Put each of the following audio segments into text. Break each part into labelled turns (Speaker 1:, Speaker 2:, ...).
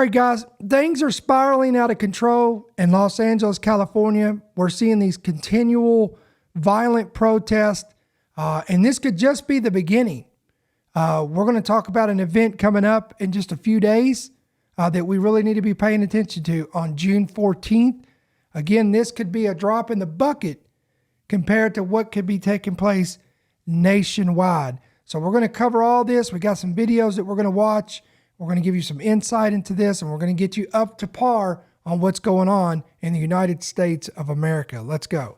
Speaker 1: right, guys, things are spiraling out of control in Los Angeles, California. We're seeing these continual violent protests, and this could just be the beginning. We're going to talk about an event coming up in just a few days that we really need to be paying attention to on June 14th. Again, this could be a drop in the bucket compared to what could be taking place nationwide. So we're going to cover all this. We got some videos that we're going to watch. We're going to give you some insight into this, and we're going to get you up to par on what's going on in the United States of America. Let's go.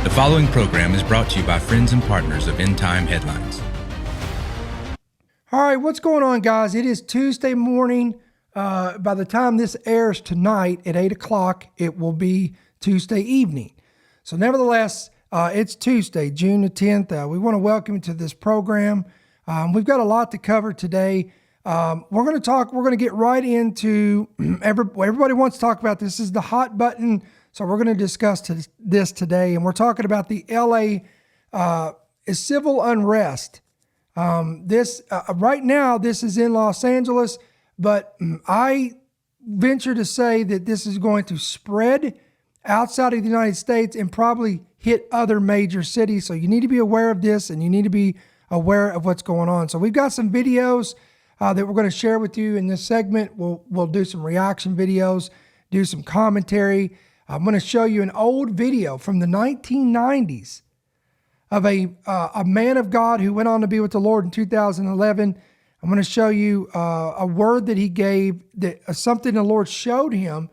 Speaker 2: The following program is brought to you by friends and partners of End Time Headlines.
Speaker 1: All right, what's going on, guys? It is Tuesday morning. By the time this airs tonight at 8 o'clock, it will be Tuesday evening. So nevertheless, it's Tuesday, June the 10th. We want to welcome you to this program. We've got a lot to cover today. We're going to get right into, everybody wants to talk about this. This is the hot button. So we're going to discuss this today, and we're talking about the LA civil unrest. Right now, this is in Los Angeles, but I venture to say that this is going to spread outside of the United States and probably hit other major cities. So you need to be aware of this, and you need to be aware of what's going on. So we've got some videos that we're going to share with you in this segment. We'll do some reaction videos, do some commentary. I'm going to show you an old video from the 1990s of a man of God who went on to be with the Lord in 2011. I'm going to show you a word that he gave, that something the Lord showed him.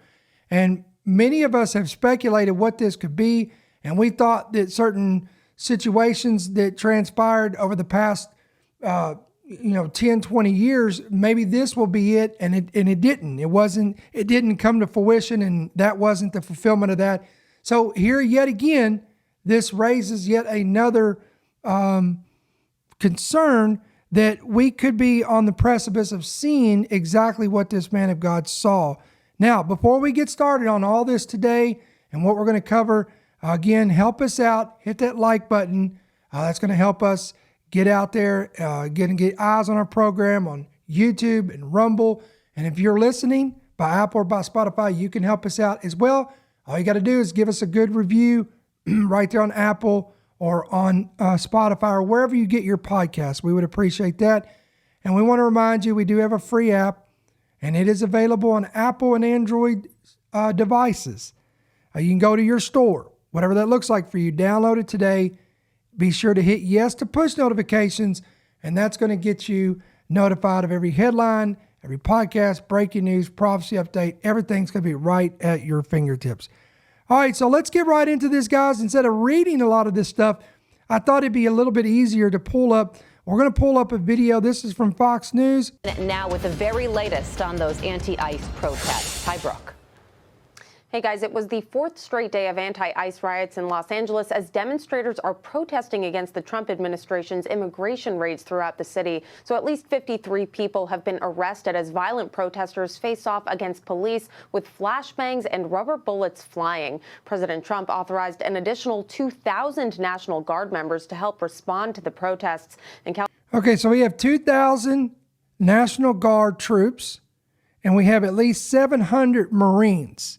Speaker 1: And many of us have speculated what this could be. And we thought that certain situations that transpired over the past 10, 20 years, maybe this will be it. And it didn't. It didn't come to fruition, and that wasn't the fulfillment of that. So here yet again, this raises yet another concern that we could be on the precipice of seeing exactly what this man of God saw. Now, before we get started on all this today and what we're going to cover, again, help us out. Hit that like button. That's going to help us get out there, get eyes on our program on YouTube and Rumble. And if you're listening by Apple or by Spotify, you can help us out as well. All you got to do is give us a good review right there on Apple or on Spotify or wherever you get your podcasts. We would appreciate that. And we want to remind you, we do have a free app, and it is available on Apple and Android devices. You can go to your store, whatever that looks like for you, download it today. Be sure to hit yes to push notifications, and that's going to get you notified of every headline, every podcast, breaking news, prophecy update. Everything's going to be right at your fingertips. All right, so let's get right into this, guys. Instead of reading a lot of this stuff, I thought it'd be a little bit easier to pull up. We're going to pull up a video. This is from Fox News.
Speaker 3: Now with the very latest on those anti-ICE protests. Hi, Brooke. Hey guys, it was the fourth straight day of anti-ICE riots in Los Angeles as demonstrators are protesting against the Trump administration's immigration raids throughout the city. So at least 53 people have been arrested as violent protesters face off against police with flashbangs and rubber bullets flying. President Trump authorized an additional 2,000 National Guard members to help respond to the protests.
Speaker 1: Okay, so we have 2,000 National Guard troops, and we have at least 700 Marines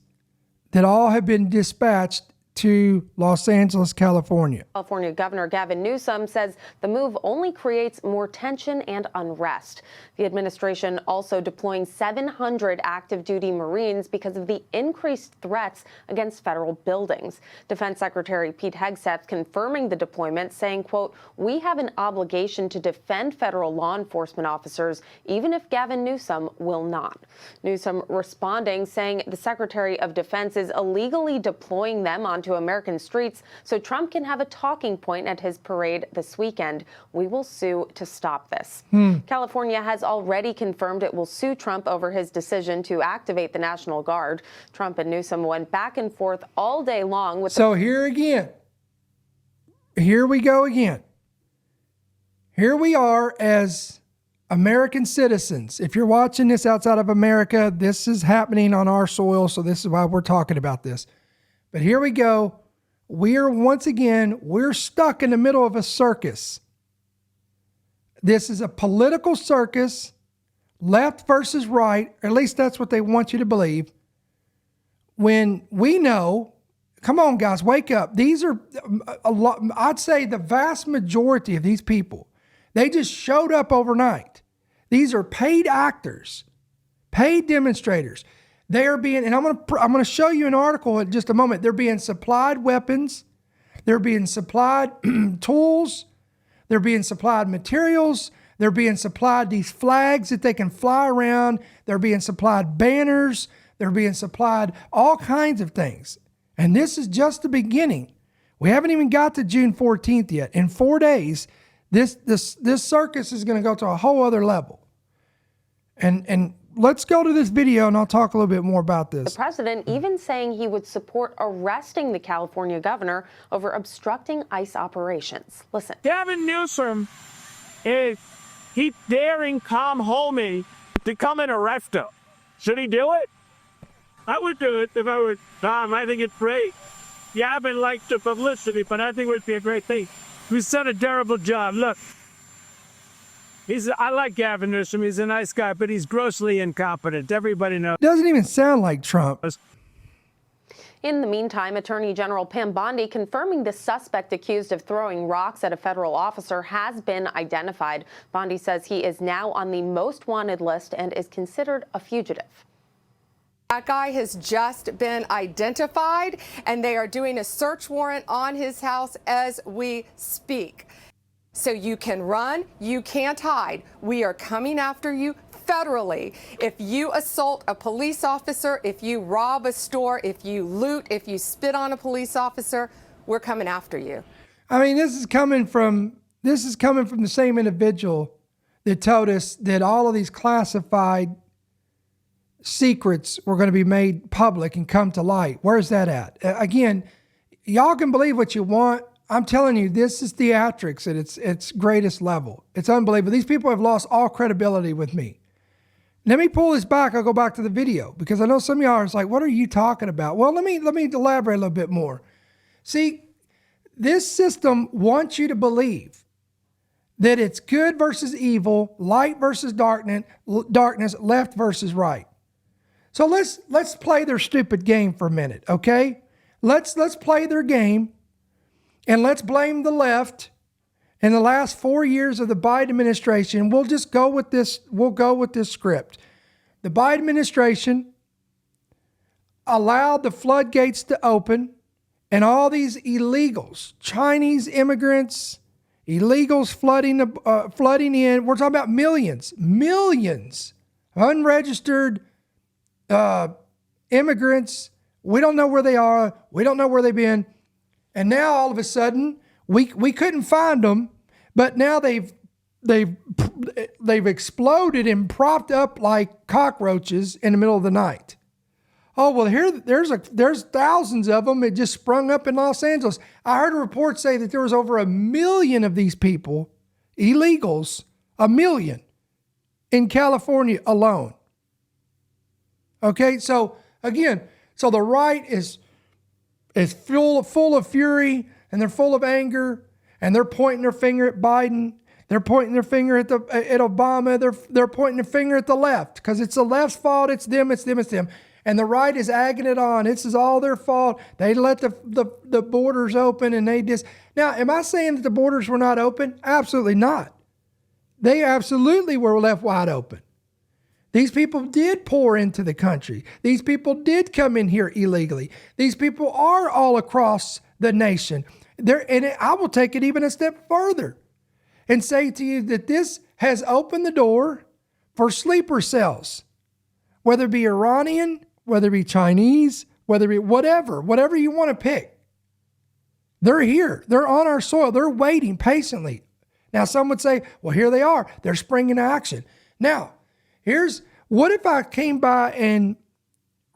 Speaker 1: that all have been dispatched to Los Angeles, California.
Speaker 3: California Governor Gavin Newsom says the move only creates more tension and unrest. The administration also deploying 700 active duty Marines because of the increased threats against federal buildings. Defense Secretary Pete Hegseth confirming the deployment, saying, quote, "We have an obligation to defend federal law enforcement officers, even if Gavin Newsom will not." Newsom responding, saying the Secretary of Defense is illegally deploying them onto American streets so Trump can have a talking point at his parade this weekend. "We will sue to stop this." California has already confirmed it will sue Trump over his decision to activate the National Guard. Trump and Newsom went back and forth all day long with
Speaker 1: here we go again. Here we are as American citizens, if you're watching this outside of America, this is happening on our soil, so this is why we're talking about this. But here we go. We're stuck in the middle of a circus. This is a political circus, left versus right, or at least that's what they want you to believe. When we know, come on guys, wake up. These are a lot, I'd say the vast majority of these people, they just showed up overnight. These are paid actors, paid demonstrators. They are being, and I'm going to show you an article in just a moment. They're being supplied weapons. They're being supplied tools. They're being supplied materials. They're being supplied these flags that they can fly around. They're being supplied banners. They're being supplied all kinds of things. And this is just the beginning. We haven't even got to June 14th yet. In 4 days, this circus is going to go to a whole other level. And let's go to this video and I'll talk a little bit more about this.
Speaker 3: The president even saying he would support arresting the California governor over obstructing ICE operations. Listen.
Speaker 4: Gavin Newsom he's daring Tom Homey to come and arrest him. Should he do it? I would do it if I were Tom. I think it's great. Gavin likes the publicity, but I think it would be a great thing. He's done a terrible job. Look, I like Gavin Newsom. He's a nice guy, but he's grossly incompetent. Everybody knows.
Speaker 1: Doesn't even sound like Trump.
Speaker 3: In the meantime, Attorney General Pam Bondi confirming the suspect accused of throwing rocks at a federal officer has been identified. Bondi says he is now on the most wanted list and is considered a fugitive.
Speaker 5: That guy has just been identified, and they are doing a search warrant on his house as we speak. So you can run, you can't hide. We are coming after you federally. If you assault a police officer, if you rob a store, if you loot, if you spit on a police officer, we're coming after you.
Speaker 1: I mean, this is coming from the same individual that told us that all of these classified secrets were going to be made public and come to light. Where's that at? Again, y'all can believe what you want. I'm telling you, this is theatrics at its greatest level. It's unbelievable. These people have lost all credibility with me. Let me pull this back. I'll go back to the video because I know some of y'all are like, what are you talking about? Well, let me elaborate a little bit more. See, this system wants you to believe that it's good versus evil, light versus darkness, left versus right. So let's play their stupid game for a minute, okay? Let's play their game and let's blame the left. In the last 4 years of the Biden administration, we'll just go with this. We'll go with this script. The Biden administration allowed the floodgates to open, and all these illegals, Chinese immigrants, illegals flooding in. We're talking about millions unregistered immigrants. We don't know where they are. We don't know where they've been. And now all of a sudden, we couldn't find them, but now they've exploded and propped up like cockroaches in the middle of the night. Oh, well, there's thousands of them. It just sprung up in Los Angeles. I heard a report say that there was over 1 million of these people, illegals, 1 million in California alone. Okay, so again, the right is full of fury, and they're full of anger, and they're pointing their finger at Biden. They're pointing their finger at Obama. They're pointing their finger at the left because it's the left's fault. It's them. And the right is egging it on. This is all their fault. They let the borders open, and they just. Now, am I saying that the borders were not open? Absolutely not. They absolutely were left wide open. These people did pour into the country. These people did come in here illegally. These people are all across the nation. And I will take it even a step further and say to you that this has opened the door for sleeper cells, whether it be Iranian, whether it be Chinese, whether it be whatever you want to pick. They're here. They're on our soil. They're waiting patiently. Now, some would say, well, here they are. They're springing into action. Now, what if I came by and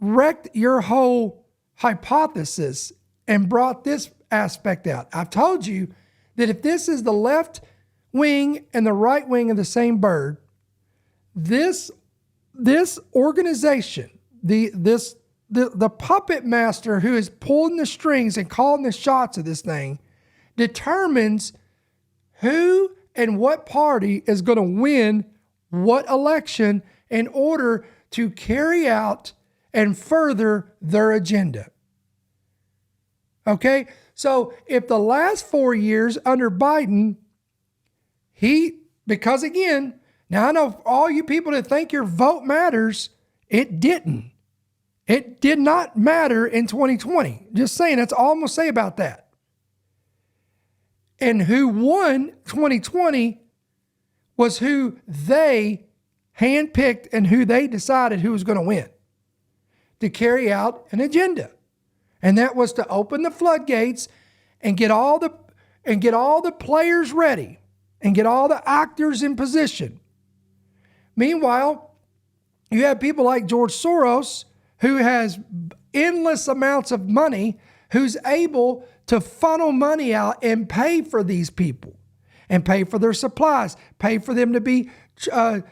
Speaker 1: wrecked your whole hypothesis and brought this aspect out? I've told you that if this is the left wing and the right wing of the same bird, this organization, the puppet master who is pulling the strings and calling the shots of this thing, determines who and what party is going to win what election in order to carry out and further their agenda. Okay? So if the last 4 years under Biden, because again, now I know all you people that think your vote matters, it didn't. It did not matter in 2020. Just saying, that's all I'm going to say about that. And who won 2020 was who they handpicked and who they decided who was going to win to carry out an agenda. And that was to open the floodgates and get all the players ready and get all the actors in position. Meanwhile, you have people like George Soros, who has endless amounts of money, who's able to funnel money out and pay for these people and pay for their supplies, pay for them to be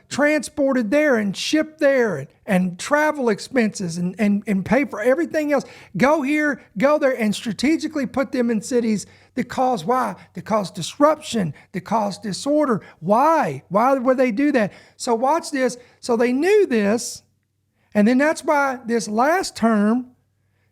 Speaker 1: transported there and shipped there and travel expenses and pay for everything else. Go here, go there, and strategically put them in cities that cause why? To cause disruption, to cause disorder. Why? Why would they do that? So watch this. So they knew this. And then that's why this last term,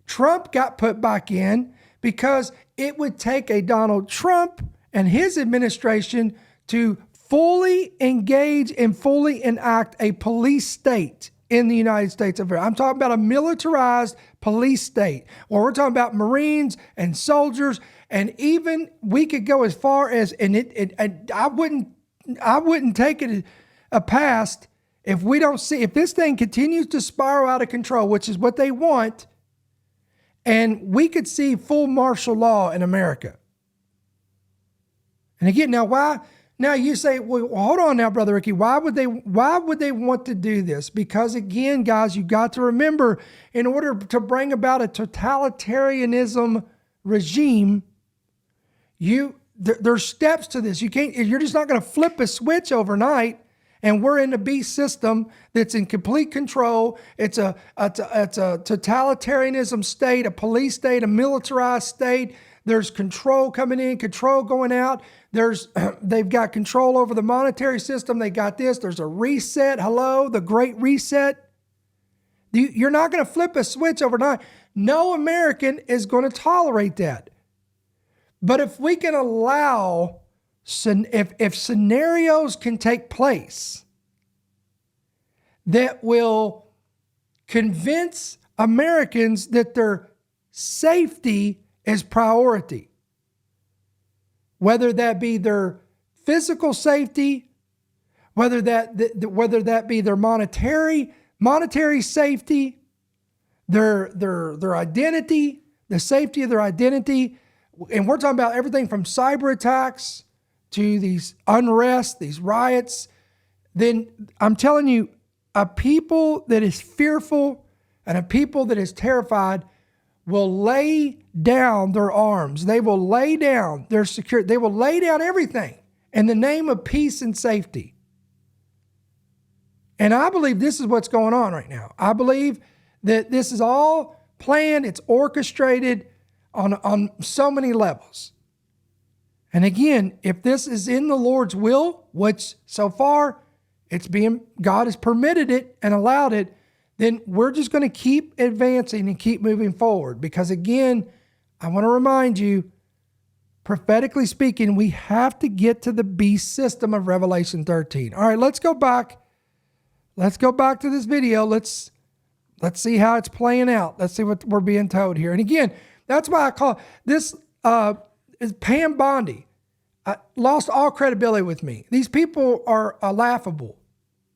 Speaker 1: Trump got put back in, because it would take a Donald Trump and his administration to fully engage and fully enact a police state in the United States of America. I'm talking about a militarized police state, where we're talking about Marines and soldiers, and even we could go as far as, and I wouldn't take it a past if we don't see, if this thing continues to spiral out of control, which is what they want, and we could see full martial law in America. And again, now why? Now you say, well, hold on now, Brother Ricky. Why would they want to do this? Because again, guys, you got to remember, in order to bring about a totalitarianism regime, there's steps to this. You're just not going to flip a switch overnight. And we're in a beast system that's in complete control. It's a totalitarianism state, a police state, a militarized state. There's control coming in, control going out. They've got control over the monetary system. They got this. There's a reset. Hello, the Great Reset. You're not going to flip a switch overnight. No American is going to tolerate that. But if we can allow, if scenarios can take place that will convince Americans that their safety is priority, whether that be their physical safety, whether that be their monetary safety, their identity, the safety of their identity, and we're talking about everything from cyber attacks to these unrest, these riots, then I'm telling you, a people that is fearful and a people that is terrified will lay down their arms. They will lay down their security. They will lay down everything in the name of peace and safety. And I believe this is what's going on right now. I believe that this is all planned. It's orchestrated on so many levels. And again, if this is in the Lord's will, which so far God has permitted it and allowed it, then we're just going to keep advancing and keep moving forward. Because again, I want to remind you, prophetically speaking, we have to get to the beast system of Revelation 13. All right, let's go back. Let's go back to this video. Let's see how it's playing out. Let's see what we're being told here. And again, that's why I call this is Pam Bondi. Lost all credibility with me. These people are laughable.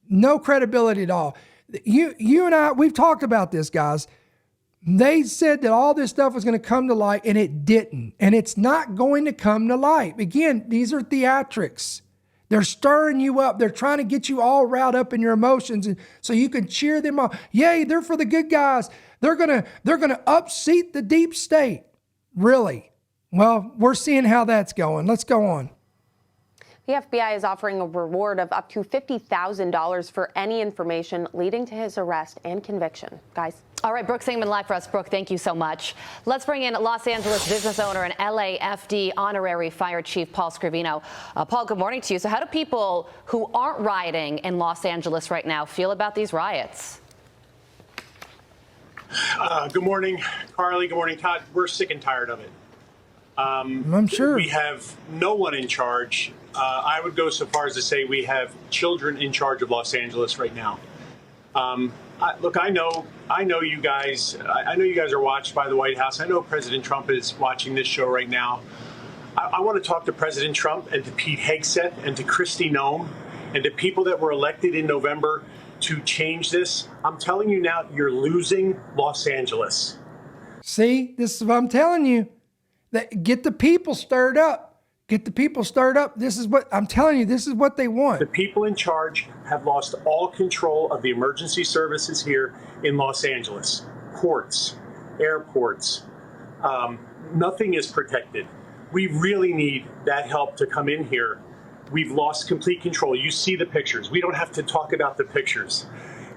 Speaker 1: No credibility at all. You and I, we've talked about this, guys. They said that all this stuff was going to come to light, and it didn't. And it's not going to come to light. Again, these are theatrics. They're stirring you up. They're trying to get you all riled up in your emotions, and so you can cheer them on. Yay, they're for the good guys. They're gonna upseat the deep state. Really? Well, we're seeing how that's going. Let's go on.
Speaker 3: The FBI is offering a reward of up to $50,000 for any information leading to his arrest and conviction. Guys.
Speaker 6: All right, Brooke Singman live for us. Brooke, thank you so much. Let's bring in Los Angeles business owner and LAFD honorary fire chief Paul Scrivino. Paul, good morning to you. So how do people who aren't rioting in Los Angeles right now feel about these riots?
Speaker 7: Good morning, Carly. Good morning, Todd. We're sick and tired of it.
Speaker 1: I'm sure.
Speaker 7: We have no one in charge. I would go so far as to say we have children in charge of Los Angeles right now. Look, I know you guys. I know you guys are watched by the White House. I know President Trump is watching this show right now. I want to talk to President Trump and to Pete Hegseth and to Kristi Noem and to people that were elected in November to change this. I'm telling you now, you're losing Los Angeles.
Speaker 1: See, this is what I'm telling you. That get the people stirred up. Get the people stirred up. This is what I'm telling you. This is what they want.
Speaker 7: The people in charge have lost all control of the emergency services here in Los Angeles. Ports, airports, nothing is protected. We really need that help to come in here. We've lost complete control. You see the pictures. We don't have to talk about the pictures.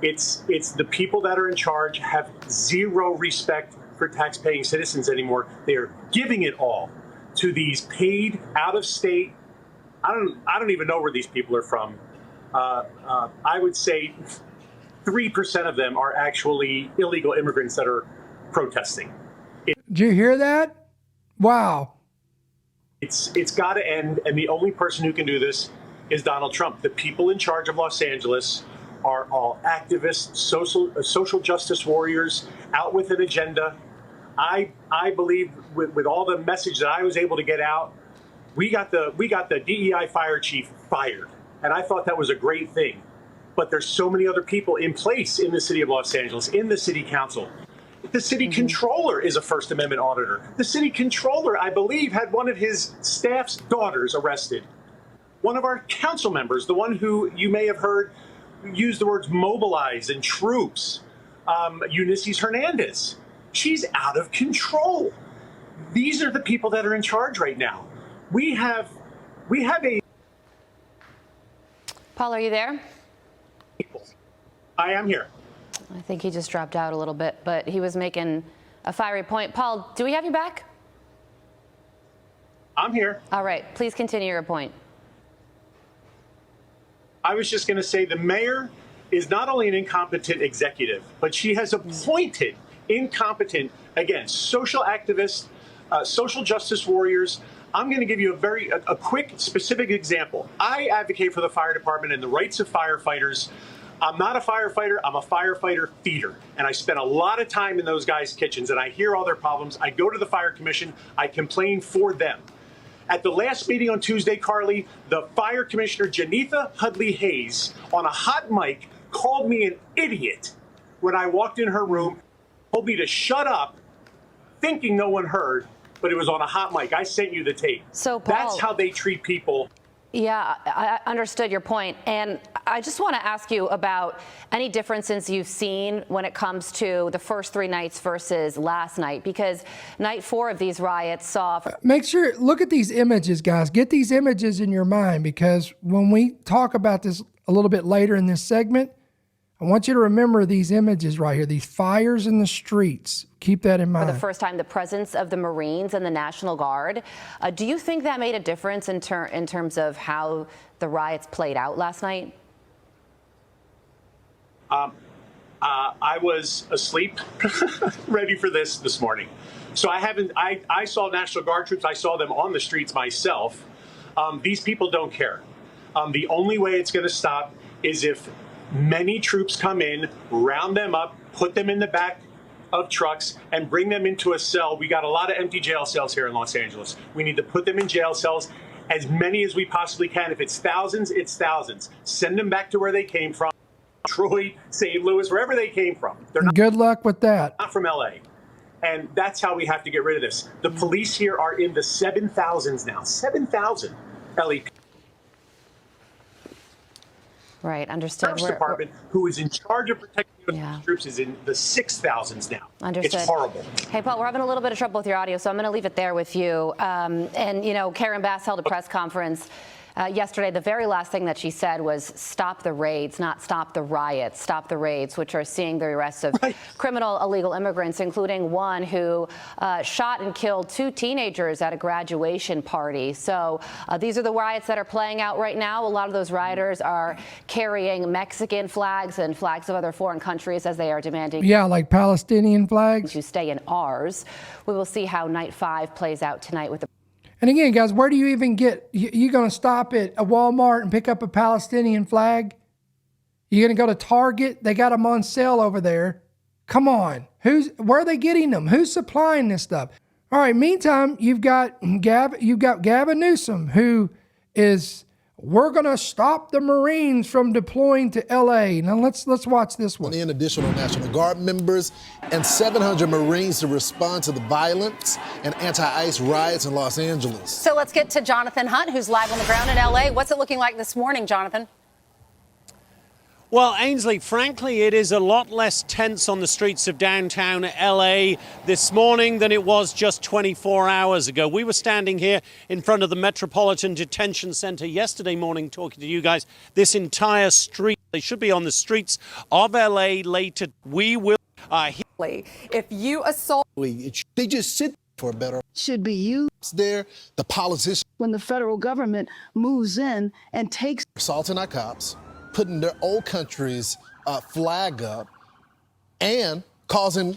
Speaker 7: It's the people that are in charge have zero respect for tax-paying citizens anymore. They are giving it all to these paid out-of-state. I don't even know where these people are from. I would say 3% of them are actually illegal immigrants that are protesting.
Speaker 1: Did you hear that? Wow.
Speaker 7: It's got to end, and the only person who can do this is Donald Trump. The people in charge of Los Angeles are all activists, social justice warriors, out with an agenda. I believe with all the message that I was able to get out, we got the DEI fire chief fired, and I thought that was a great thing. But there's so many other people in place in the city of Los Angeles, in the city council. The city controller is a First Amendment auditor. The city controller, I believe, had one of his staff's daughters arrested. One of our council members, the one who you may have heard use the words mobilize and troops, Ulysses Hernandez. She's out of control. These are the people that are in charge right now. We have a...
Speaker 6: Paul, are you there?
Speaker 7: I am here.
Speaker 6: I think he just dropped out a little bit, but he was making a fiery point. Paul, do we have you back?
Speaker 7: I'm here.
Speaker 6: All right, please continue your point.
Speaker 7: I was just going to say the mayor is not only an incompetent executive, but she has appointed incompetent, again, social activists, social justice warriors. I'm going to give you a quick, specific example. I advocate for the fire department and the rights of firefighters. I'm not a firefighter. I'm a firefighter feeder. And I spend a lot of time in those guys' kitchens, and I hear all their problems. I go to the fire commission. I complain for them. At the last meeting on Tuesday, Carly, the fire commissioner, Janitha Hudley Hayes, on a hot mic, called me an idiot when I walked in her room, told me to shut up, thinking no one heard, but it was on a hot mic. I sent you the tape.
Speaker 6: So, Paul,
Speaker 7: that's how they treat people.
Speaker 6: Yeah, I understood your point. And I just want to ask you about any differences you've seen when it comes to the first 3 nights versus last night, because night 4 of these riots saw...
Speaker 1: Make sure, look at these images, guys. Get these images in your mind, because when we talk about this a little bit later in this segment, I want you to remember these images right here, these fires in the streets. Keep that in mind.
Speaker 6: For the first time, the presence of the Marines and the National Guard. Do you think that made a difference in terms of how the riots played out last night?
Speaker 7: I was asleep, ready for this morning. So I saw National Guard troops. I saw them on the streets myself. These people don't care. The only way it's going to stop is if many troops come in, round them up, put them in the back of trucks, and bring them into a cell. We got a lot of empty jail cells here in Los Angeles. We need to put them in jail cells, as many as we possibly can. If it's thousands, it's thousands. Send them back to where they came from, Detroit, St. Louis, wherever they came from. They're not,
Speaker 1: good luck with that.
Speaker 7: Not from LA. And that's how we have to get rid of this. The police here are in the 7,000s now. 7,000 LEP.
Speaker 6: Right, understood.
Speaker 7: Sheriff's Department, who is in charge of protecting the troops, is in the 6,000s now.
Speaker 6: Understood.
Speaker 7: It's horrible.
Speaker 6: Hey, Paul, we're having a little bit of trouble with your audio, so I'm going to leave it there with you. And, you know, Karen Bass held a press conference Yesterday, the very last thing that she said was stop the raids, not stop the riots, stop the raids, which are seeing the arrest of criminal illegal immigrants, including one who shot and killed 2 teenagers at a graduation party. So these are the riots that are playing out right now. A lot of those rioters are carrying Mexican flags and flags of other foreign countries as they are demanding
Speaker 1: like Palestinian flags
Speaker 6: to stay in ours. We will see how night 5 plays out tonight with the.
Speaker 1: And again, guys, where do you even get, you going to stop at a Walmart and pick up a Palestinian flag? You're going to go to Target? They got them on sale over there. Come on. Where are they getting them? Who's supplying this stuff? All right, meantime, you've got Gavin Newsom, who is, we're going to stop the Marines from deploying to L.A. Now, let's watch this one.
Speaker 8: In additional National Guard members and 700 Marines to respond to the violence and anti-ICE riots in Los Angeles.
Speaker 9: So let's get to Jonathan Hunt, who's live on the ground in L.A. What's it looking like this morning, Jonathan?
Speaker 10: Well, Ainsley, frankly, it is a lot less tense on the streets of downtown LA this morning than it was just 24 hours ago. We were standing here in front of the Metropolitan Detention Center yesterday morning talking to you guys. This entire street, they should be on the streets of LA later. We will
Speaker 5: if you assault,
Speaker 8: they just sit for a better.
Speaker 11: Should be used
Speaker 8: there, the politicians.
Speaker 11: When the federal government moves in and takes.
Speaker 8: Assaulting our cops, putting their old country's flag up, and causing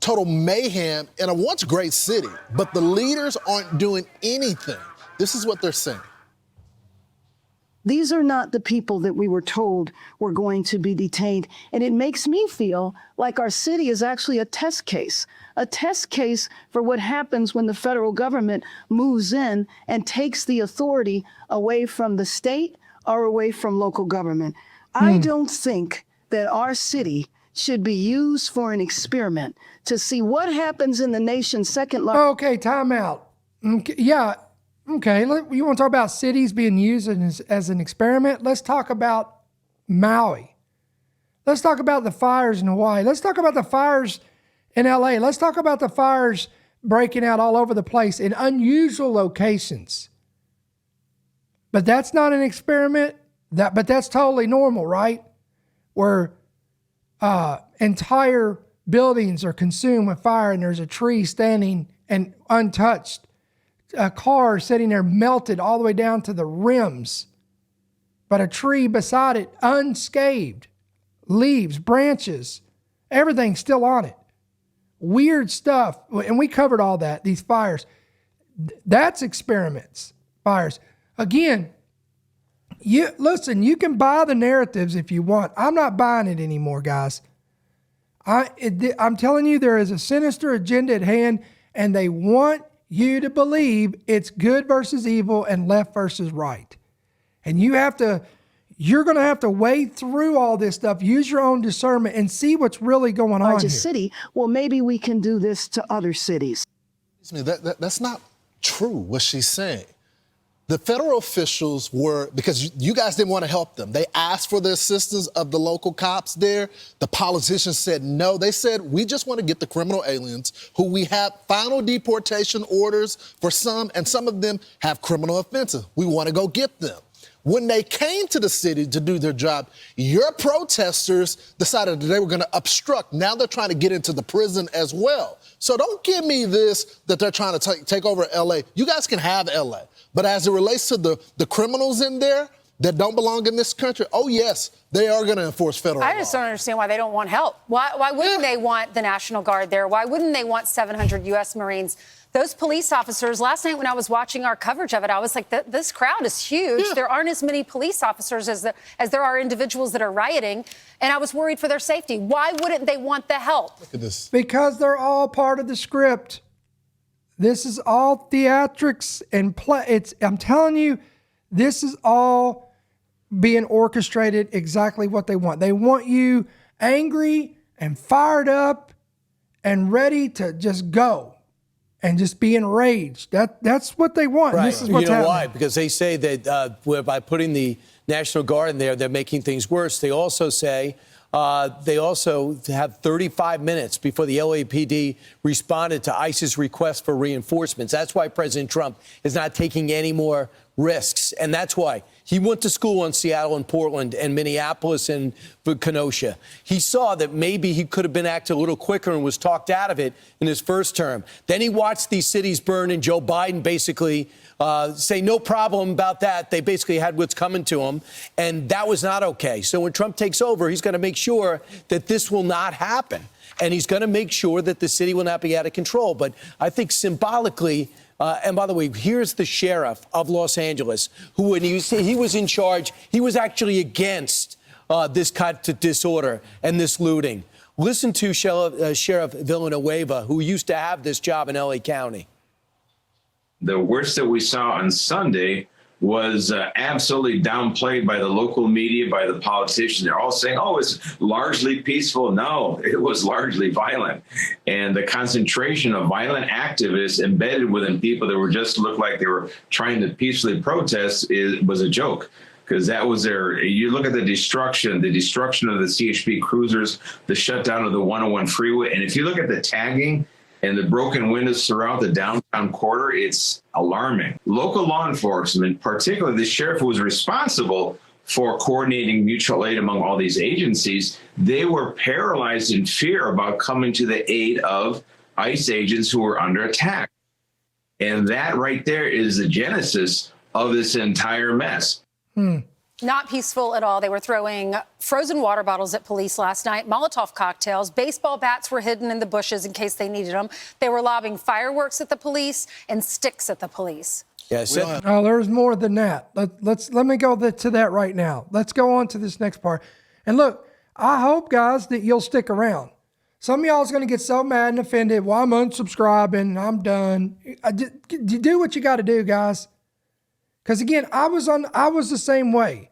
Speaker 8: total mayhem in a once great city. But the leaders aren't doing anything. This is what they're saying.
Speaker 11: These are not the people that we were told were going to be detained. And it makes me feel like our city is actually a test case for what happens when the federal government moves in and takes the authority away from the state or away from local government. I don't think that our city should be used for an experiment to see what happens in the nation's second largest.
Speaker 1: Okay, time out. Okay, yeah, okay. You want to talk about cities being used as an experiment? Let's talk about Maui. Let's talk about the fires in Hawaii. Let's talk about the fires in LA. Let's talk about the fires breaking out all over the place in unusual locations. But that's not an experiment. But that's totally normal, right? Where entire buildings are consumed with fire and there's a tree standing and untouched. A car sitting there melted all the way down to the rims. But a tree beside it unscathed. Leaves, branches, everything's still on it. Weird stuff. And we covered all that, these fires. That's experiments, fires. Again, listen, you can buy the narratives if you want. I'm not buying it anymore, guys. I'm telling you, there is a sinister agenda at hand, and they want you to believe it's good versus evil and left versus right. And you're going to have to wade through all this stuff, use your own discernment, and see what's really going on here.
Speaker 11: City. Well, maybe we can do this to other cities.
Speaker 8: That's not true, what she's saying. The federal officials were, because you guys didn't want to help them, they asked for the assistance of the local cops there. The politicians said no. They said, we just want to get the criminal aliens who we have final deportation orders for some, and some of them have criminal offenses. We want to go get them. When they came to the city to do their job, your protesters decided that they were going to obstruct. Now they're trying to get into the prison as well. So don't give me this that they're trying to take over L.A. You guys can have L.A. But as it relates to the criminals in there that don't belong in this country, oh, yes, they are going to enforce federal law.
Speaker 9: I just don't understand why they don't want help. Why wouldn't they want the National Guard there? Why wouldn't they want 700 U.S. Marines? Those police officers, last night when I was watching our coverage of it, I was like, this crowd is huge. Yeah. There aren't as many police officers as there are individuals that are rioting. And I was worried for their safety. Why wouldn't they want the help?
Speaker 8: Look at this.
Speaker 1: Because they're all part of the script. This is all theatrics and play. I'm telling you, this is all being orchestrated exactly what they want. They want you angry and fired up and ready to just go. And just be enraged. That's what they want.
Speaker 12: Right.
Speaker 1: This is what's happening.
Speaker 12: Why? Because they say that by putting the National Guard in there, they're making things worse. They also say they also have 35 minutes before the LAPD responded to ICE's request for reinforcements. That's why President Trump is not taking any more risks. And that's why he went to school in Seattle and Portland and Minneapolis and Kenosha. He saw that maybe he could have been acting a little quicker and was talked out of it in his first term. Then he watched these cities burn, and Joe Biden basically say no problem about that. They basically had what's coming to them, and that was not okay. So when Trump takes over, he's going to make sure that this will not happen. And he's going to make sure that the city will not be out of control. But I think symbolically, and by the way, here's the sheriff of Los Angeles, who when he was in charge, he was actually against this kind of disorder and this looting. Listen to Sheriff Villanueva, who used to have this job in L.A. County.
Speaker 13: The worst that we saw on Sunday was absolutely downplayed by the local media, by the politicians. They're all saying, oh, it's largely peaceful. No, it was largely violent. And the concentration of violent activists embedded within people that were just looked like they were trying to peacefully protest was a joke. Because that was you look at the destruction of the CHP cruisers, the shutdown of the 101 freeway. And if you look at the tagging and the broken windows throughout the downtown quarter, it's alarming. Local law enforcement, particularly the sheriff who was responsible for coordinating mutual aid among all these agencies, they were paralyzed in fear about coming to the aid of ICE agents who were under attack. And that right there is the genesis of this entire mess.
Speaker 9: Not peaceful at all. They were throwing frozen water bottles at police last night, Molotov cocktails, baseball bats were hidden in the bushes in case they needed them. They were lobbing fireworks at the police and sticks at the police.
Speaker 12: Yes.
Speaker 1: Oh, there's more than that. Let me go to that right now. Let's go on to this next part. And look, I hope, guys, that you'll stick around. Some of y'all is going to get so mad and offended. Well, I'm unsubscribing. I'm done. Do what you got to do, guys. Because again, I was the same way.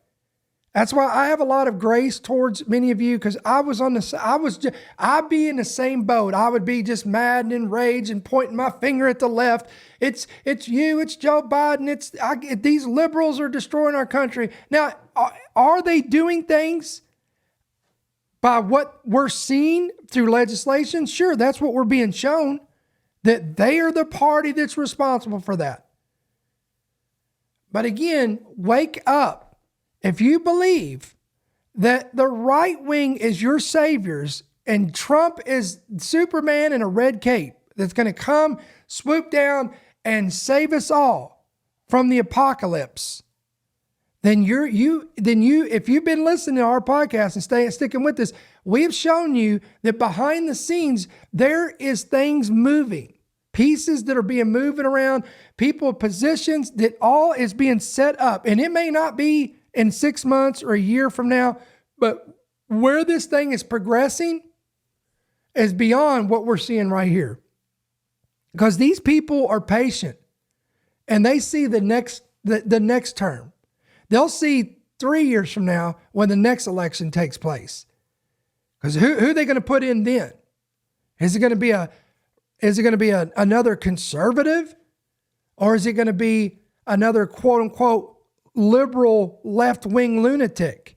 Speaker 1: That's why I have a lot of grace towards many of you, because I'd be in the same boat. I would be just mad and enraged and pointing my finger at the left. It's you, it's Joe Biden, these liberals are destroying our country. Now, are they doing things by what we're seeing through legislation? Sure, that's what we're being shown, that they are the party that's responsible for that. But again, wake up. If you believe that the right wing is your saviors and Trump is Superman in a red cape that's going to come, swoop down, and save us all from the apocalypse, then if you've been listening to our podcast and sticking with us, we have shown you that behind the scenes there is things moving. Pieces that are being moving around, people, positions, that all is being set up. And it may not be in 6 months or a year from now, but where this thing is progressing is beyond what we're seeing right here. Because these people are patient and they see the next term. They'll see 3 years from now when the next election takes place. Because who are they going to put in then? Is it going to be another conservative, or is it going to be another quote unquote liberal left-wing lunatic?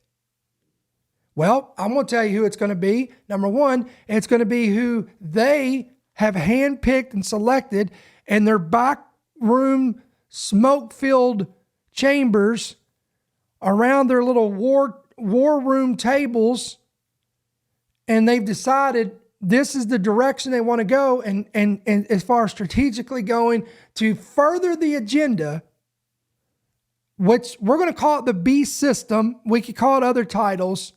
Speaker 1: Well, I'm going to tell you who it's going to be. Number one, it's going to be who they have handpicked and selected in their back room, smoke-filled chambers around their little war room tables, and they've decided this is the direction they want to go, and as far as strategically going to further the agenda, which we're going to call it the beast system. We could call it other titles,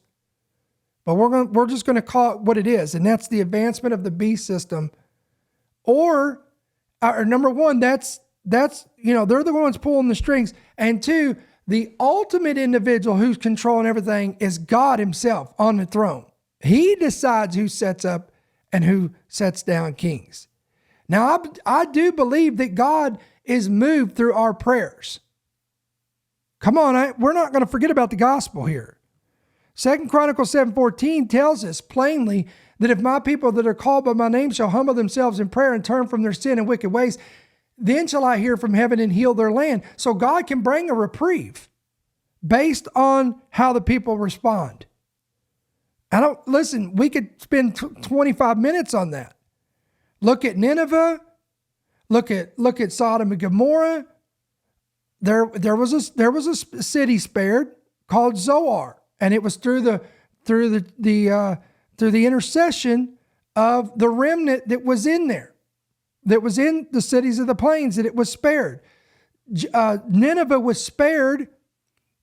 Speaker 1: but we're just going to call it what it is, and that's the advancement of the beast system. Or number one, that's they're the ones pulling the strings, and two, the ultimate individual who's controlling everything is God Himself on the throne. He decides who sets up and who sets down kings. Now, I do believe that God is moved through our prayers. Come on, we're not going to forget about the gospel here. 2 Chronicles 7:14 tells us plainly that if my people that are called by my name shall humble themselves in prayer and turn from their sin and wicked ways, then shall I hear from heaven and heal their land. So God can bring a reprieve based on how the people respond. Listen, we could spend 25 minutes on that. Look at Nineveh. Look at Sodom and Gomorrah. there was a city spared called Zoar, and it was through the intercession of the remnant that was in there, that was in the cities of the plains, that it was spared. Nineveh was spared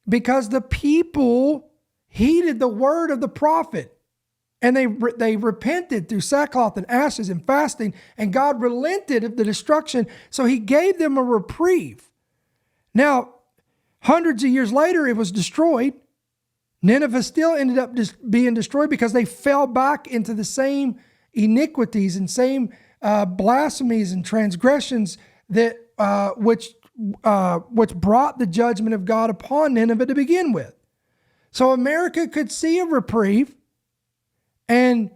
Speaker 1: because the people heeded the word of the prophet, and they repented through sackcloth and ashes and fasting, and God relented of the destruction, so he gave them a reprieve. Now, hundreds of years later, it was destroyed. Nineveh still ended up being destroyed because they fell back into the same iniquities and same blasphemies and transgressions that which brought the judgment of God upon Nineveh to begin with. So America could see a reprieve, and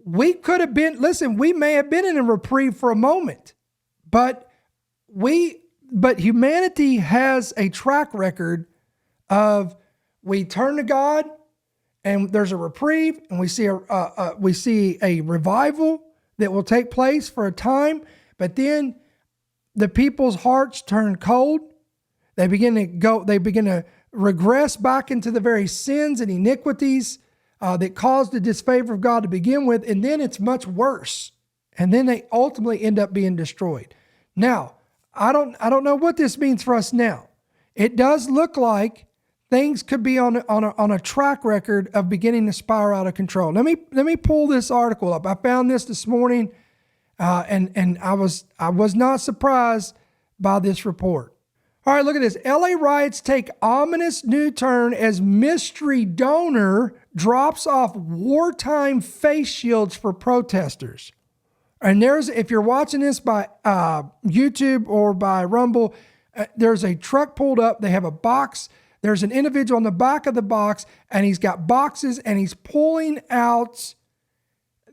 Speaker 1: we could have been, listen, we may have been in a reprieve for a moment, but humanity has a track record of, we turn to God and there's a reprieve, and we see a revival that will take place for a time, but then the people's hearts turn cold. They begin to regress back into the very sins and iniquities that caused the disfavor of God to begin with, and then it's much worse. And then they ultimately end up being destroyed. Now, I don't know what this means for us now. It does look like things could be on a track record of beginning to spiral out of control. Let me pull this article up. I found this morning, and I was not surprised by this report. All right, look at this. LA riots take ominous new turn as mystery donor drops off wartime face shields for protesters. And if you're watching this by YouTube or by Rumble, there's a truck pulled up. They have a box. There's an individual on the back of the box, and he's got boxes, and he's pulling out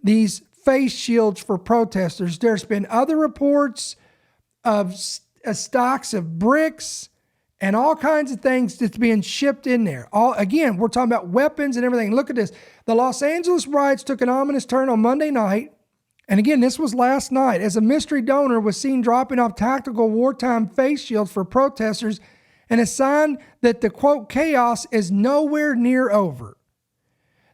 Speaker 1: these face shields for protesters. There's been other reports of stocks of bricks and all kinds of things that's being shipped in there. Again, we're talking about weapons and everything. Look at this. The Los Angeles riots took an ominous turn on Monday night. And again, this was last night, as a mystery donor was seen dropping off tactical wartime face shields for protesters, and a sign that the, quote, chaos is nowhere near over.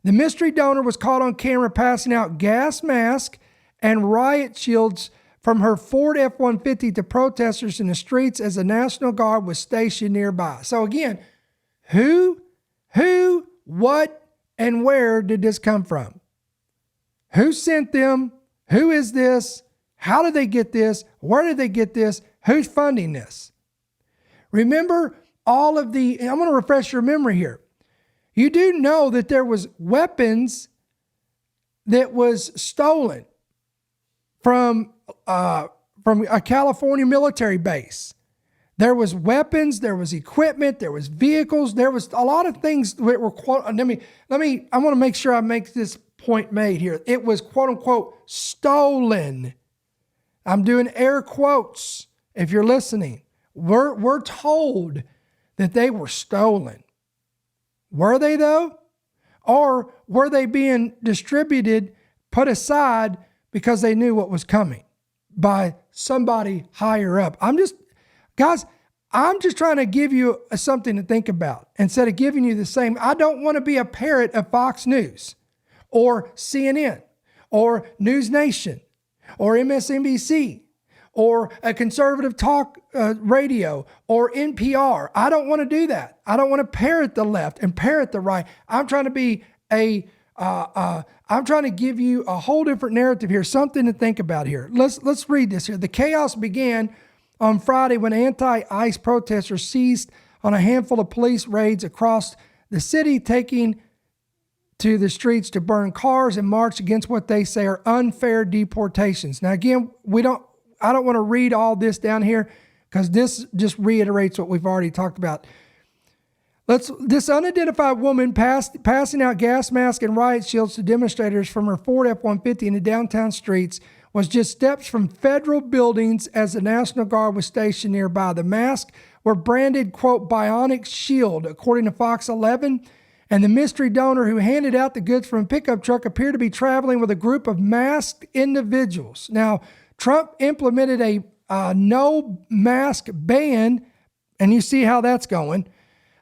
Speaker 1: The mystery donor was caught on camera passing out gas masks and riot shields from her Ford F-150 to protesters in the streets as the National Guard was stationed nearby. So again, who, what, and where did this come from? Who sent them? Who is this? How did they get this? Where did they get this? Who's funding this? Remember I'm going to refresh your memory here. You do know that there was weapons that was stolen from a California military base. There was weapons, there was equipment, there was vehicles, there was a lot of things that were, quote, I want to make sure I make this point made here. It was, quote unquote, stolen. I'm doing air quotes if you're listening. We're told that they were stolen. Were they though? Or were they being distributed, put aside because they knew what was coming by somebody higher up? I'm just trying to give you something to think about instead of giving you the same. I don't want to be a parrot of Fox News or CNN or News Nation or MSNBC or a conservative talk radio or NPR. I don't want to do that. I don't want to parrot the left and parrot the right. I'm trying to be I'm trying to give you a whole different narrative here, something to think about here. Let's read this here. The chaos began on Friday when anti-ICE protesters seized on a handful of police raids across the city, taking to the streets to burn cars and march against what they say are unfair deportations. Now, again, I don't want to read all this down here because this just reiterates what we've already talked about. This unidentified woman passing out gas masks and riot shields to demonstrators from her Ford F-150 in the downtown streets was just steps from federal buildings as the National Guard was stationed nearby. The masks were branded, quote, bionic shield, according to Fox 11. And the mystery donor who handed out the goods from a pickup truck appeared to be traveling with a group of masked individuals. Now, Trump implemented a no mask ban and you see how that's going.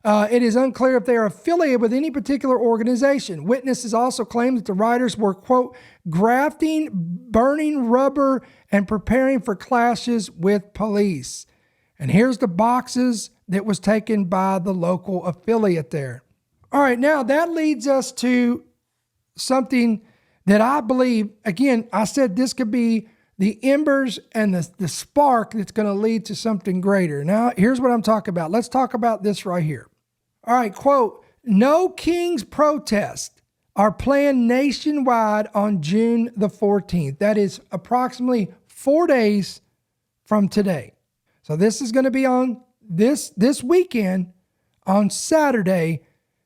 Speaker 1: It is unclear if they are affiliated with any particular organization. Witnesses also claim that the rioters were, quote, grafting, burning rubber, and preparing for clashes with police. And here's the boxes that was taken by the local affiliate there. All right, now that leads us to something that I believe, again, I said this could be the embers and the spark that's going to lead to something greater. Now, here's what I'm talking about. Let's talk about this right here. All right, quote, no King's protests are planned nationwide on June the 14th. That is approximately 4 days from today. So this is going to be on this weekend, on Saturday.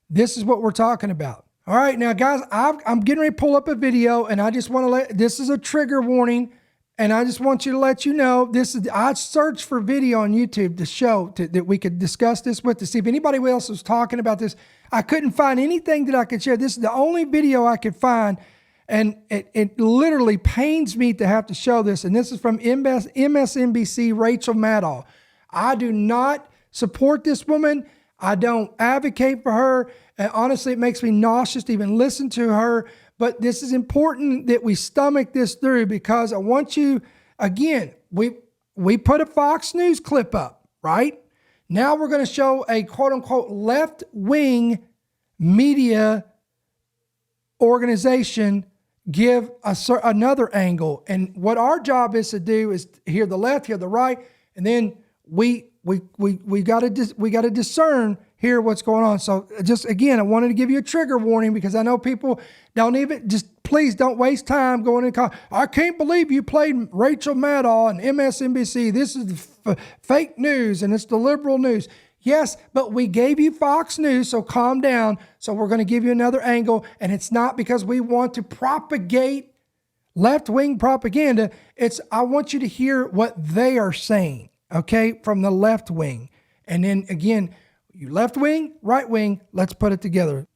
Speaker 1: This is what we're talking about. All right, now guys, I'm getting ready to pull up a video, and I just want to this is a trigger warning, and I just want you to let you know, I searched for video on YouTube to show that we could discuss this with, to see if anybody else was talking about this. I couldn't find anything that I could share. This is the only video I could find, and it literally pains me to have to show this, and this is from MSNBC, Rachel Maddow. I do not support this woman. I don't advocate for her, and honestly, it makes me nauseous to even listen to her. But this is important that we stomach this through, because I want you, again, we put a Fox News clip up, right? Now we're going to show a quote-unquote left-wing media organization give another angle. And what our job is to do is hear the left, hear the right, and then we got to discern here what's going on. So just again, I wanted to give you a trigger warning, because I know people don't even, just please don't waste time going in. I can't believe you played Rachel Maddow and MSNBC. This is fake news, and it's the liberal news. Yes, but we gave you Fox News, so calm down. So we're going to give you another angle, and it's not because we want to propagate left-wing propaganda. I want you to hear what they are saying, okay, from the left wing. And then again, you left wing, right wing, let's put it together.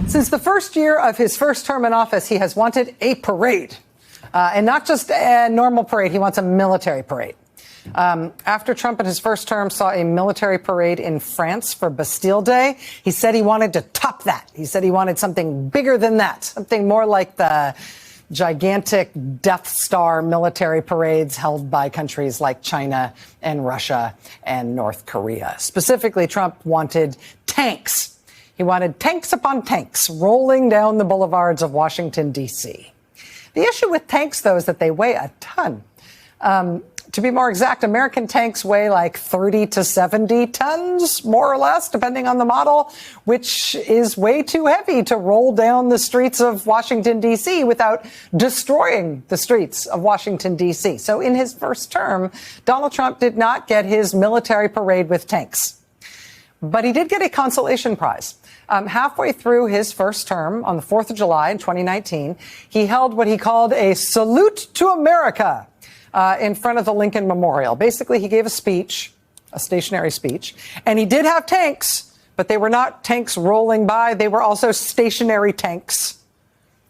Speaker 14: Since the first year of his first term in office, he has wanted a parade. And not just a normal parade, he wants a military parade. After Trump in his first term saw a military parade in France for Bastille Day, he said he wanted to top that. He said he wanted something bigger than that, something more like the gigantic Death Star military parades held by countries like China and Russia and North Korea. Specifically, Trump wanted tanks. He wanted tanks upon tanks rolling down the boulevards of Washington, D.C. The issue with tanks, though, is that they weigh a ton. To be more exact, American tanks weigh like 30 to 70 tons, more or less, depending on the model, which is way too heavy to roll down the streets of Washington, D.C. without destroying the streets of Washington, D.C. So in his first term, Donald Trump did not get his military parade with tanks. But he did get a consolation prize. Halfway through his first term, on the 4th of July in 2019, he held what he called a salute to America in front of the Lincoln Memorial. Basically, he gave a speech, a stationary speech, and he did have tanks, but they were not tanks rolling by. They were also stationary tanks.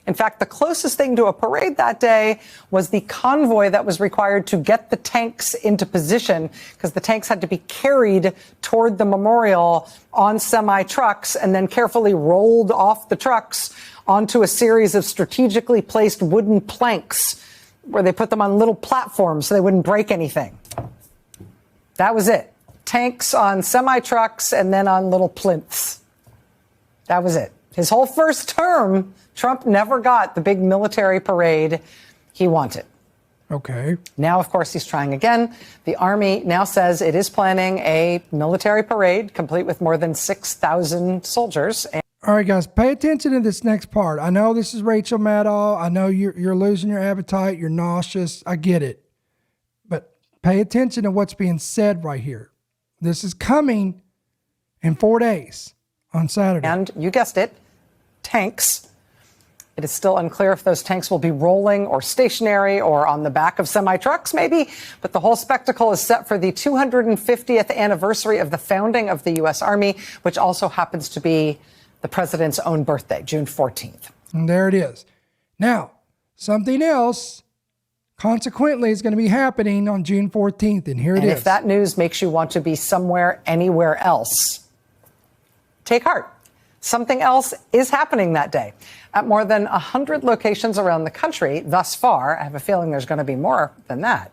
Speaker 14: In fact, the closest thing to a parade that day was the convoy that was required to get the tanks into position, because the tanks had to be carried toward the memorial on semi-trucks and then carefully rolled off the trucks onto a series of strategically placed wooden planks where they put them on little platforms so they wouldn't break anything. That was it. Tanks on semi-trucks and then on little plinths. That was it. His whole first term, Trump never got the big military parade he wanted.
Speaker 1: Okay. Now,
Speaker 14: of course, he's trying again. The Army now says it is planning a military parade complete with more than 6,000 soldiers.
Speaker 1: All right, guys, pay attention to this next part. I know this is Rachel Maddow. I know you're losing your appetite. You're nauseous. I get it. But pay attention to what's being said right here. This is coming in 4 days on Saturday.
Speaker 14: And you guessed it, tanks. It is still unclear if those tanks will be rolling or stationary or on the back of semi-trucks, maybe. But the whole spectacle is set for the 250th anniversary of the founding of the U.S. Army, which also happens to be the president's own birthday, June 14th.
Speaker 1: And there it is. Now, something else consequently is going to be happening on June 14th. And here it is.
Speaker 14: If that news makes you want to be somewhere, anywhere else, take heart. Something else is happening that day. At more than 100 locations around the country thus far, I have a feeling there's going to be more than that.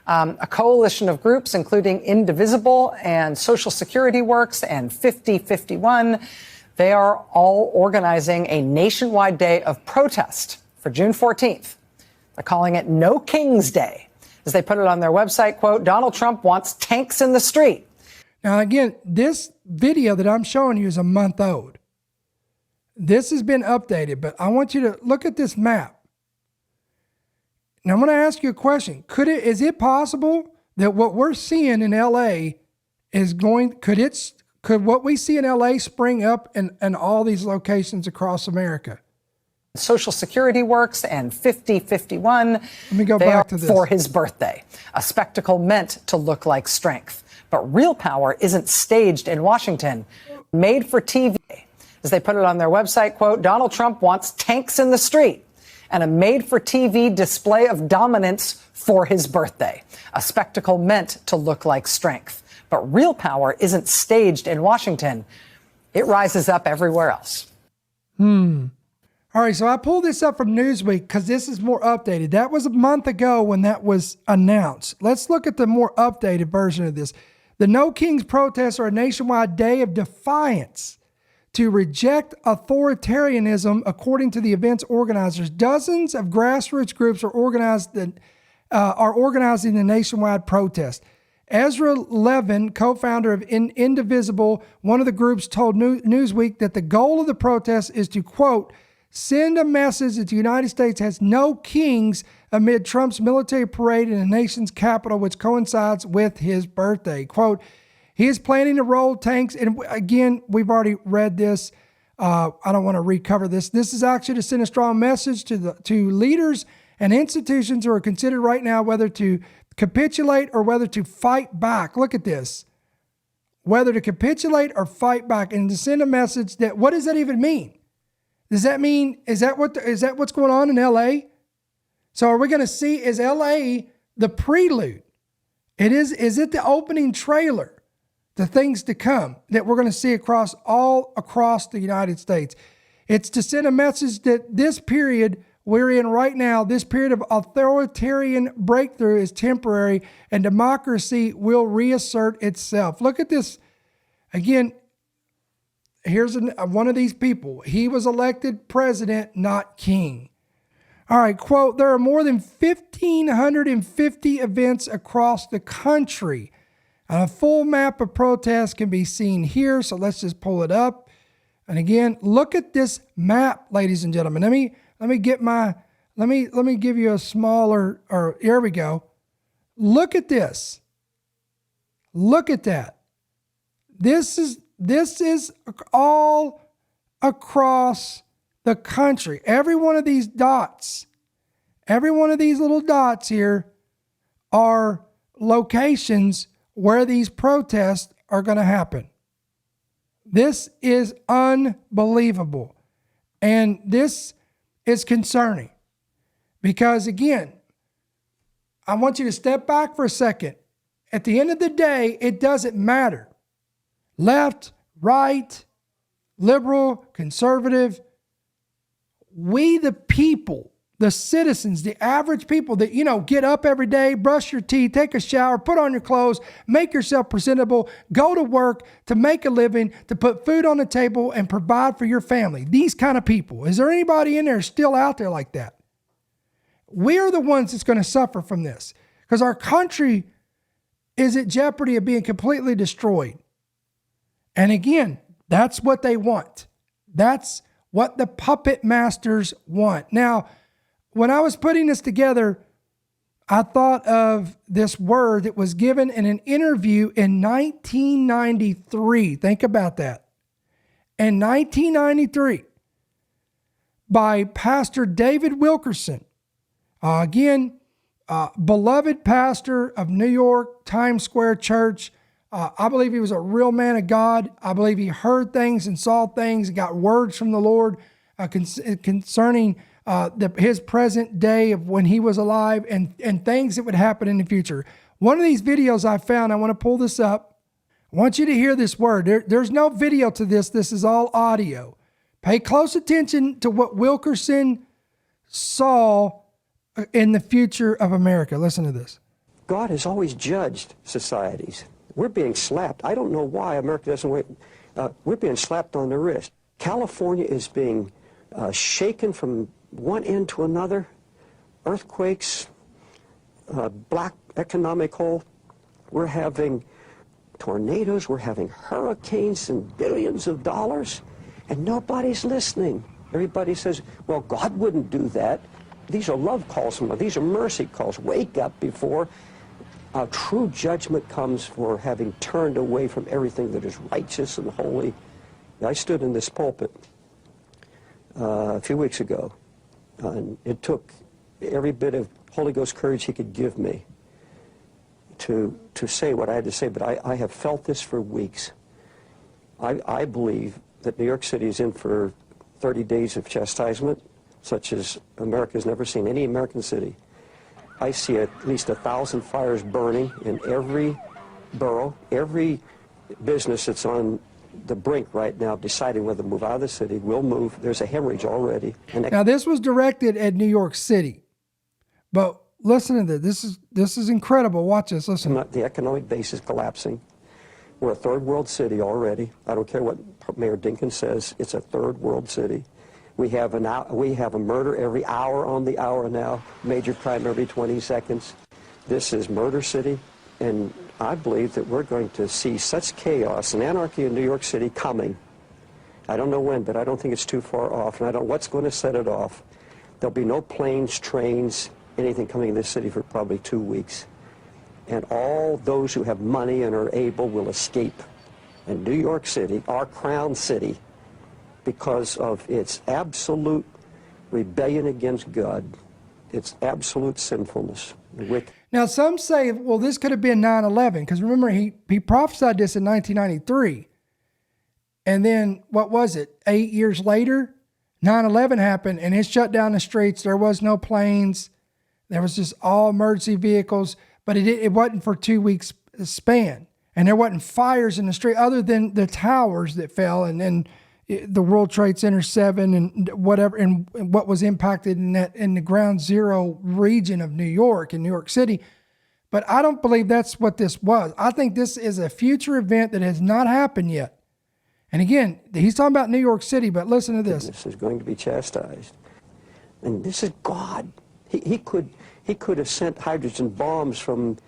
Speaker 14: A coalition of groups, including Indivisible and Social Security Works and 5051, they are all organizing a nationwide day of protest for June 14th. They're calling it No King's Day. As they put it on their website, quote, Donald Trump wants tanks in the street.
Speaker 1: Now, again, this video that I'm showing you is a month old. This has been updated, but I want you to look at this map. Now, I'm going to ask you a question. Is it possible that what we're seeing in LA is could what we see in LA spring up in all these locations across America?
Speaker 14: Social Security Works and 5051.
Speaker 1: Let me go back to this.
Speaker 14: For his birthday, a spectacle meant to look like strength. But real power isn't staged in Washington, made for TV. As they put it on their website, quote, Donald Trump wants tanks in the street and a made-for-TV display of dominance for his birthday, a spectacle meant to look like strength. But real power isn't staged in Washington. It rises up everywhere else.
Speaker 1: All right, so I pulled this up from Newsweek because this is more updated. That was a month ago when that was announced. Let's look at the more updated version of this. The No Kings protests are a nationwide day of defiance to reject authoritarianism, according to the event's organizers. Dozens of grassroots groups are organizing the nationwide protest. Ezra Levin, co-founder of Indivisible, one of the groups, told Newsweek that the goal of the protest is to, quote, send a message that the United States has no kings amid Trump's military parade in the nation's capital, which coincides with his birthday. Quote, he is planning to roll tanks. And again, we've already read this. I don't want to recover this. This is actually to send a strong message to leaders and institutions who are considering right now whether to capitulate or whether to fight back. Look at this. Whether to capitulate or fight back, and to send a message that, what does that even mean? Does that mean, is that what's going on in LA? So are we going to see, is LA the prelude? Is it the opening trailer to things to come that we're going to see all across the United States? It's to send a message that this period we're in right now, this period of authoritarian breakthrough is temporary and democracy will reassert itself. Look at this. Again, here's one of these people. He was elected president, not king. All right, quote, there are more than 1,550 events across the country. A full map of protests can be seen here, so let's just pull it up. And again, look at this map, ladies and gentlemen. Let me give you a smaller, or here we go. Look at this. Look at that. This is all across the country. Every one of these dots, every one of these little dots here are locations where these protests are going to happen. This is unbelievable. And this is concerning because, again, I want you to step back for a second. At the end of the day, it doesn't matter. Left, right, liberal, conservative. We, the people, the citizens, the average people that, get up every day, brush your teeth, take a shower, put on your clothes, make yourself presentable, go to work to make a living, to put food on the table and provide for your family. These kind of people. Is there anybody in there still out there like that? We're the ones that's going to suffer from this because our country is at jeopardy of being completely destroyed. And again, that's what they want. That's what the puppet masters want. Now, when I was putting this together, I thought of this word that was given in an interview in 1993. Think about that. In 1993, by Pastor David Wilkerson, beloved pastor of New York, Times Square Church. I believe he was a real man of God. I believe he heard things and saw things and got words from the Lord. concerning his present day of when he was alive and things that would happen in the future. One of these videos I found, I want to pull this up. I want you to hear this word. There's no video to this. This is all audio. Pay close attention to what Wilkerson saw in the future of America. Listen to this.
Speaker 15: God has always judged societies. We're being slapped. I don't know why America doesn't wait. We're being slapped on the wrist. California is being shaken from one end to another. Earthquakes, black economic hole. We're having tornadoes. We're having hurricanes and billions of dollars. And nobody's listening. Everybody says, well, God wouldn't do that. These are love calls from God. These are mercy calls. Wake up before true judgment comes for having turned away from everything that is righteous and holy. I stood in this pulpit a few weeks ago, and it took every bit of Holy Ghost courage he could give me to say what I had to say, but I have felt this for weeks. I believe that New York City is in for 30 days of chastisement, such as America's never seen, any American city. I see at least 1,000 fires burning in every borough, every business that's on the brink right now, deciding whether to move out of the city, will move. There's a hemorrhage already.
Speaker 1: Now, this was directed at New York City, but listen to this. This is incredible. Watch this. Listen.
Speaker 15: The economic base is collapsing. We're a third world city already. I don't care what Mayor Dinkins says. It's a third world city. We have a murder every hour on the hour now, major crime every 20 seconds. This is Murder City, and I believe that we're going to see such chaos and anarchy in New York City coming. I don't know when, but I don't think it's too far off, and I don't know what's going to set it off. There'll be no planes, trains, anything coming in this city for probably 2 weeks. And all those who have money and are able will escape. And New York City, our crown city, because of its absolute rebellion against God, its absolute sinfulness.
Speaker 1: Now, some say, well, this could have been 9/11, because remember, he prophesied this in 1993. And then, what was it, 8 years later, 9/11 happened, and it shut down the streets. There was no planes. There was just all emergency vehicles, but it wasn't for 2 weeks span. And there wasn't fires in the street other than the towers that fell, and then the World Trade Center 7 and whatever, and what was impacted in the ground zero region of New York and New York City. But I don't believe that's what this was. I think this is a future event that has not happened yet. And again, he's talking about New York City, but listen to this.
Speaker 15: This is going to be chastised. And this is God. He could have sent hydrogen bombs from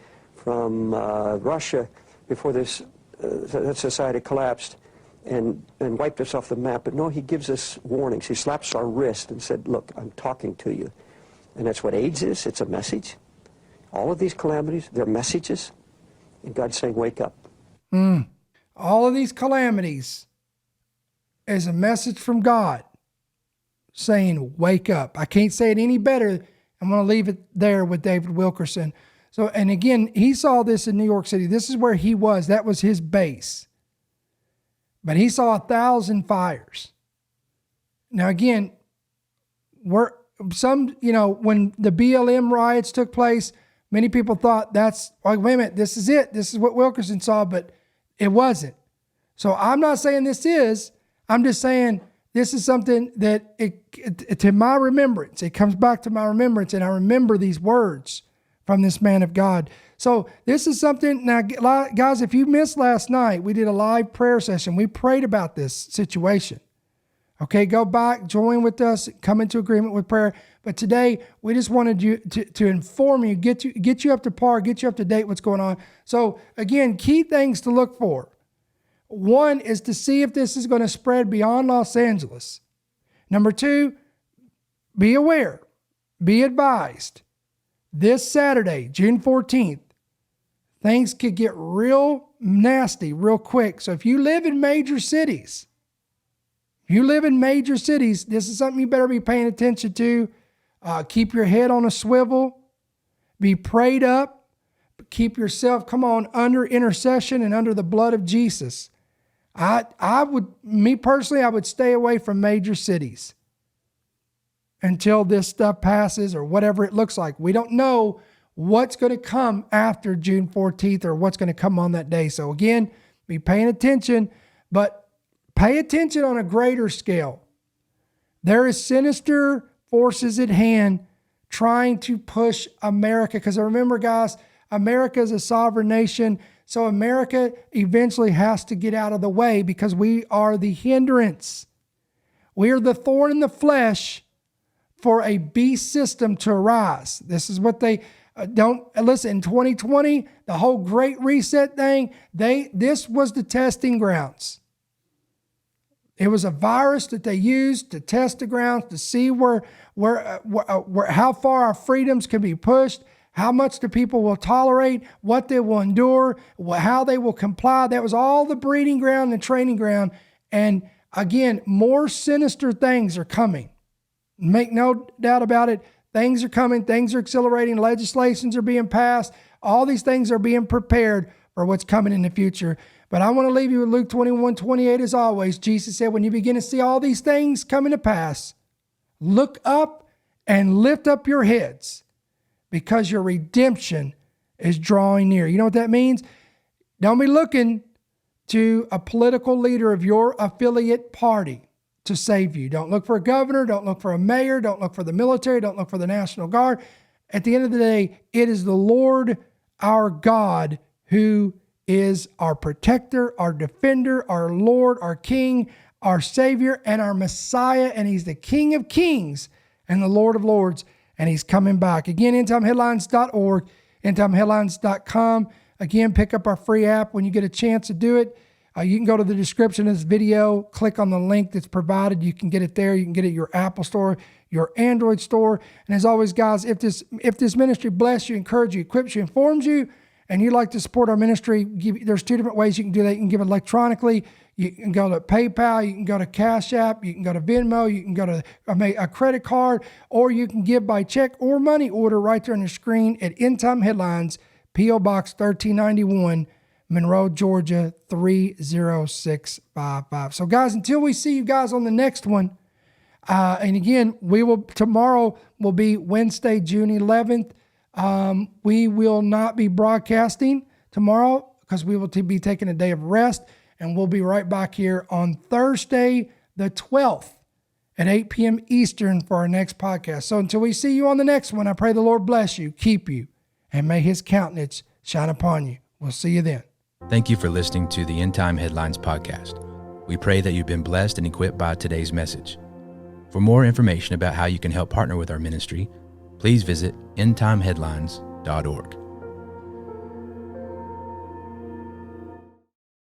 Speaker 15: Russia before that society collapsed and wiped us off the map. But no, he gives us warnings. He slaps our wrist and said, look, I'm talking to you. And that's what AIDS is. It's a message. All of these calamities, they're messages. And God's saying, wake up.
Speaker 1: All of these calamities is a message from God saying, wake up. I can't say it any better. I'm going to leave it there with David Wilkerson. So, and again, he saw this in New York City. This is where he was. That was his base. But he saw 1,000 fires. Now, again, when the BLM riots took place, many people thought that's, wait a minute, this is it. This is what Wilkerson saw, but it wasn't. So I'm not saying this is, I'm just saying this is something that to my remembrance, it comes back to my remembrance, and I remember these words from this man of God. So this is something, now guys, if you missed last night, we did a live prayer session. We prayed about this situation. Okay, go back, join with us, come into agreement with prayer. But today, we just wanted you to inform you, get you up to par, get you up to date what's going on. So again, key things to look for. One is to see if this is going to spread beyond Los Angeles. Number two, be aware, be advised. This Saturday, June 14th, things could get real nasty real quick. So if you live in major cities, this is something you better be paying attention to. Keep your head on a swivel. Be prayed up. Keep yourself, under intercession and under the blood of Jesus. I would stay away from major cities. until this stuff passes or whatever it looks like. We don't know what's going to come after June 14th or what's going to come on that day. So again, be paying attention, but pay attention on a greater scale. There is sinister forces at hand trying to push America. Because remember, guys, America is a sovereign nation. So America eventually has to get out of the way because we are the hindrance. We are the thorn in the flesh for a beast system to arise. This is what they don't listen. In 2020, the whole Great Reset thing, this was the testing grounds. It was a virus that they used to test the grounds to see where how far our freedoms can be pushed, how much the people will tolerate, what they will endure, how they will comply. That was all the breeding ground and training ground. And again, more sinister things are coming. Make no doubt about it. Things are coming. Things are accelerating. Legislations are being passed. All these things are being prepared for what's coming in the future. But I want to leave you with Luke 21:28 as always. Jesus said, when you begin to see all these things coming to pass, look up and lift up your heads because your redemption is drawing near. You know what that means? Don't be looking to a political leader of your affiliate party to save you. Don't look for a governor. Don't look for a mayor. Don't look for the military. Don't look for the National Guard. At the end of the day, it is the Lord our God who is our protector, our defender, our Lord, our King, our Savior, and our Messiah. And He's the King of Kings and the Lord of Lords. And He's coming back. Again, endtimeheadlines.org, endtimeheadlines.com. Again, pick up our free app when you get a chance to do it. You can go to the description of this video, click on the link that's provided. You can get it there. You can get it at your Apple store, your Android store. And as always, guys, if this ministry bless you, encourage you, equips you, informs you, and you'd like to support our ministry, there's two different ways you can do that. You can give it electronically. You can go to PayPal. You can go to Cash App. You can go to Venmo. You can go to a credit card, or you can give by check or money order right there on your screen at End Time Headlines, P.O. Box 1391, Monroe, Georgia, 30655. So guys, until we see you guys on the next one, and again, tomorrow will be Wednesday, June 11th. We will not be broadcasting tomorrow because we will be taking a day of rest, and we'll be right back here on Thursday, the 12th at 8 p.m. Eastern for our next podcast. So until we see you on the next one, I pray the Lord bless you, keep you, and may His countenance shine upon you. We'll see you then.
Speaker 2: Thank you for listening to the End Time Headlines podcast. We pray that you've been blessed and equipped by today's message. For more information about how you can help partner with our ministry, please visit endtimeheadlines.org.